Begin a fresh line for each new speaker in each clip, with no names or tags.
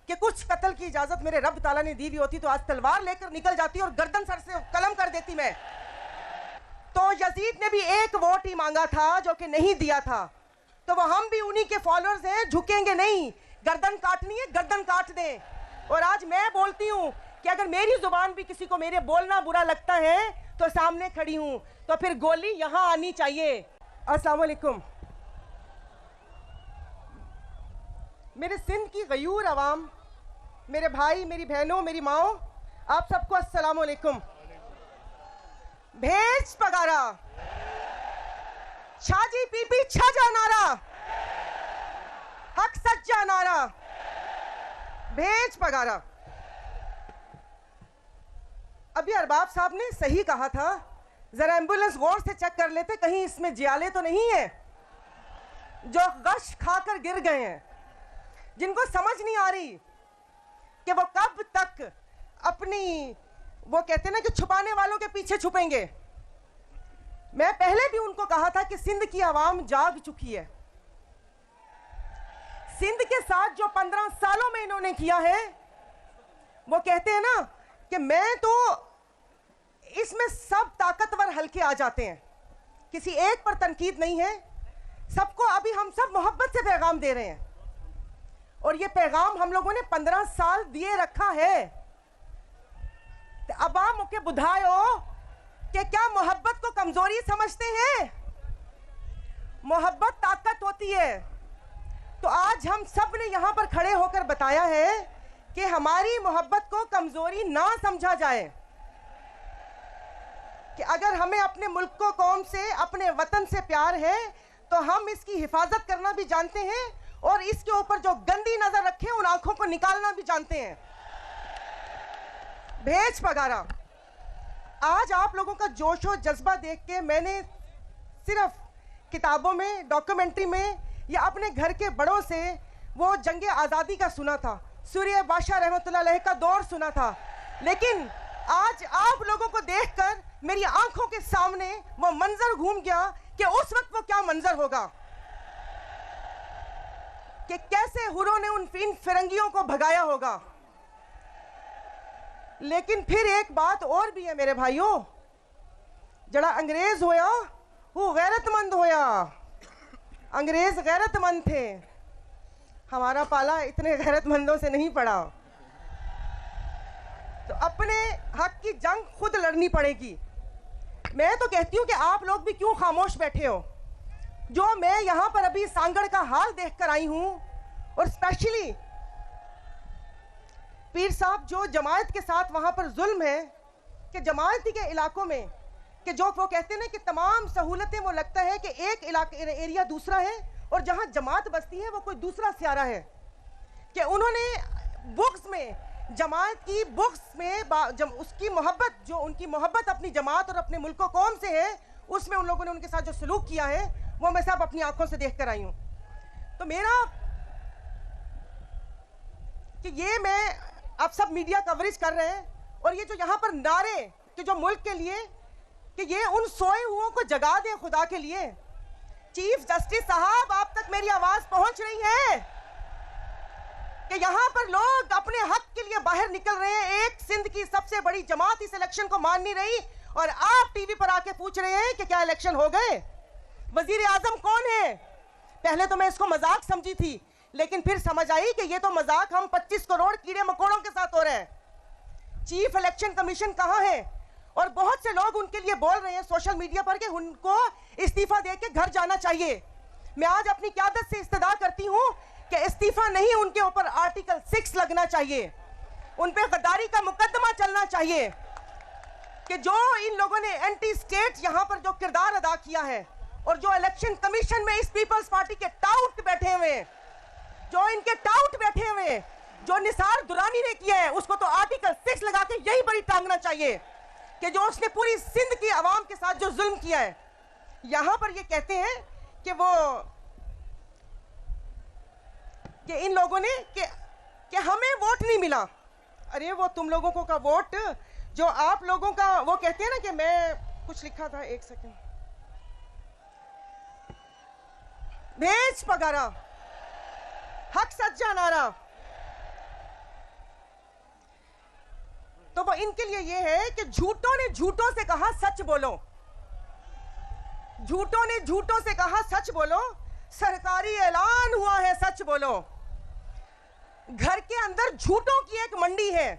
कि कुछ कत्ल की इजाजत मेरे रब ताला ने दी हुई होती तो आज तलवार लेकर निकल जाती और गर्दन सर से कलम कर देती मैं। तो यजीद ने भी एक वोट ही मांगा था जो कि नहीं दिया था, तो वो हम भी उन्हीं के फॉलोअर्स हैं, झुकेंगे नहीं, गर्दन काटनी है गर्दन काट दें। और आज मैं बोलती हूँ कि अगर मेरी जुबान भी किसी को मेरे बोलना बुरा लगता है तो सामने खड़ी हूँ, तो फिर गोली यहाँ आनी चाहिए। अस्सलाम वालेकुम। मेरे सिंध की गयूर अवाम, मेरे भाई, मेरी बहनों, मेरी माओ, आप सबको अस्सलाम वालेकुम। भेज पगारा, छाजी पीपी छाजा नारा, हक सच्चा नारा, भेज पगारा। अभी अरबाब साहब ने सही कहा था, जरा एम्बुलेंस गौर से चेक कर लेते कहीं इसमें जियाले तो नहीं है जो गश खाकर गिर गए हैं, जिनको समझ नहीं आ रही कि वो कब तक अपनी, वो कहते ना कि छुपाने वालों के पीछे छुपेंगे। मैं पहले भी उनको कहा था कि सिंध की आवाम जाग चुकी है। सिंध के साथ जो 15 सालों में इन्होंने किया है, वो कहते हैं ना कि मैं तो इसमें सब ताकतवर हल्के आ जाते हैं, किसी एक पर तनकीद नहीं है, सबको अभी हम सब मोहब्बत से पैगाम दे रहे हैं। और ये पैगाम हम लोगों ने 15 साल दिए रखा है। तो अवाम के बुधायो कि क्या मोहब्बत को कमजोरी समझते हैं? मोहब्बत ताकत होती है। तो आज हम सब ने यहां पर खड़े होकर बताया है कि हमारी मोहब्बत को कमजोरी ना समझा जाए, कि अगर हमें अपने मुल्क को, कौम से, अपने वतन से प्यार है तो हम इसकी हिफाजत करना भी जानते हैं और इसके ऊपर जो गंदी नजर रखे उन आंखों को निकालना भी जानते हैं। भेज पगारा। आज आप लोगों का जोश और जज्बा देख के मैंने सिर्फ किताबों में, डॉक्यूमेंट्री में या अपने घर के बड़ों से वो जंगे आज़ादी का सुना था, सूर्य बादशाह रहमतुल्लाह अलैह का दौर सुना था, लेकिन आज आप लोगों को देखकर मेरी आंखों के सामने वो मंजर घूम गया कि उस वक्त वो क्या मंजर होगा, कि कैसे हुरों ने उन फिरंगियों को भगाया होगा। लेकिन फिर एक बात और भी है मेरे भाइयों, जड़ा अंग्रेज होया वो गैरतमंद होया। अंग्रेज गैरतमंद थे, हमारा पाला इतने गैरतमंदों से नहीं पड़ा। तो अपने हक की जंग खुद लड़नी पड़ेगी। मैं तो कहती हूँ कि आप लोग भी क्यों खामोश बैठे हो। जो मैं यहाँ पर अभी सांगड़ का हाल देखकर आई हूँ, और स्पेशली पीर साहब जो जमायत के साथ वहाँ पर जुल्म है कि जमायती के इलाकों में, कि जो वो कहते हैं ना कि तमाम सहूलतें, वो लगता है कि एक इलाका एरिया दूसरा है और जहाँ जमात बसती है वो कोई दूसरा सियारा है, कि उन्होंने बुक्स में, जमात की बुक्स में उसकी मोहब्बत, जो उनकी मोहब्बत अपनी जमात और अपने मुल्क कौम से है, उसमें उन लोगों ने उनके साथ जो सलूक किया है वो मैं सब अपनी आंखों से देख कर आई हूँ। तो मेरा कि ये मैं, आप सब मीडिया कवरेज कर रहे हैं और ये जो यहाँ पर नारे कि जो मुल्क के लिए, कि ये उन सोए हुओं को जगा दे खुदा के लिए। चीफ जस्टिस साहब, आप तक मेरी आवाज पहुंच रही है कि यहाँ पर लोग अपने हक के लिए बाहर निकल रहे हैं। एक सिंध की सबसे बड़ी जमात इस इलेक्शन को मान नहीं रही और आप टीवी पर आके पूछ रहे हैं कि क्या इलेक्शन हो गए। वजीर आजम कौन है? पहले तो मैं इसको मजाक समझी थी, लेकिन फिर समझ आई कि ये तो मजाक हम 25 करोड़ कीड़े मकोड़ों के साथ हो रहे हैं। चीफ इलेक्शन कमीशन कहाँ है? और बहुत से लोग उनके लिए बोल रहे हैं सोशल मीडिया पर कि उनको इस्तीफा देके घर जाना चाहिए। मैं आज अपनी क़यादत से इस्तदा करती हूँ कि इस्तीफा नहीं, उनके ऊपर आर्टिकल 6 लगना चाहिए, उन पे गद्दारी का मुकदमा चलना चाहिए, कि जो इन लोगों ने एंटी स्टेट यहाँ पर जो किरदार अदा किया है और जो इलेक्शन कमीशन में इस पीपल्स पार्टी के टाउट बैठे हुए, जो इनके टाउट बैठे हुए, जो निसार दुरानी ने किया है, उसको तो आर्टिकल 6 लगा के यही बड़ी टांगना चाहिए कि जो उसने पूरी सिंध की आवाम के साथ जो जुल्म किया है। यहाँ पर ये कहते हैं कि वो, कि इन लोगों ने कि हमें वोट नहीं मिला। अरे वो तुम लोगों को का वोट, जो आप लोगों का, वो कहते हैं ना कि मैं कुछ लिखा था, एक सेकंड, भेज पगारा, हक सच्चा नारा, तो वो इनके लिए ये है कि झूठों ने झूठों से कहा सच बोलो, झूठों ने झूठों से कहा सच बोलो, सरकारी ऐलान हुआ है सच बोलो। घर के अंदर झूठों की एक मंडी है,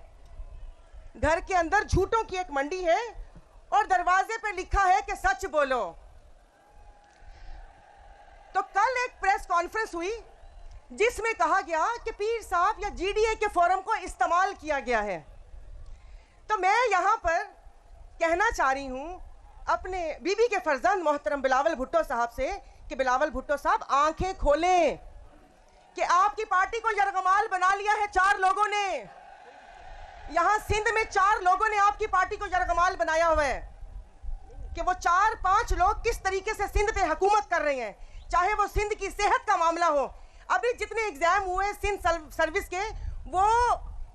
घर के अंदर झूठों की एक मंडी है और दरवाजे पे लिखा है कि सच बोलो। तो कल एक प्रेस कॉन्फ्रेंस हुई जिसमें कहा गया कि पीर साहब या जीडीए के फोरम को इस्तेमाल किया गया है। तो मैं यहां पर कहना चाह रही हूं अपने बीबी के फर्जंद मोहतरम बिलावल भुट्टो साहब से कि बिलावल भुट्टो साहब आंखें खोलें कि आपकी पार्टी को यरगमाल बना लिया है 4 लोगों ने। यहां सिंध में 4 लोगों ने आपकी पार्टी को यरगमाल बनाया हुआ है कि वो 4-5 लोग किस तरीके से सिंध पे हुकूमत कर रहे हैं, चाहे वो सिंध की सेहत का मामला हो। अभी जितने एग्जाम हुए सिंध सर्विस के, वो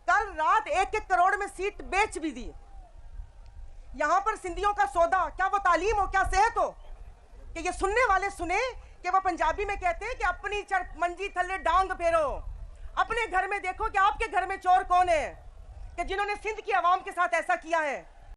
कल रात 1-1 करोड़ में सीट बेच भी दी। यहां पर सिंधियों का सौदा, क्या वो तालीम हो, क्या सेहत हो? कि ये सुनने वाले सुने कि वो पंजाबी में कहते हैं कि अपनी मंजी थल्ले डांग फेरो, अपने घर में देखो कि आपके घर में चोर कौन है, कि जिन्होंने सिंध की आवाम के साथ ऐसा किया है।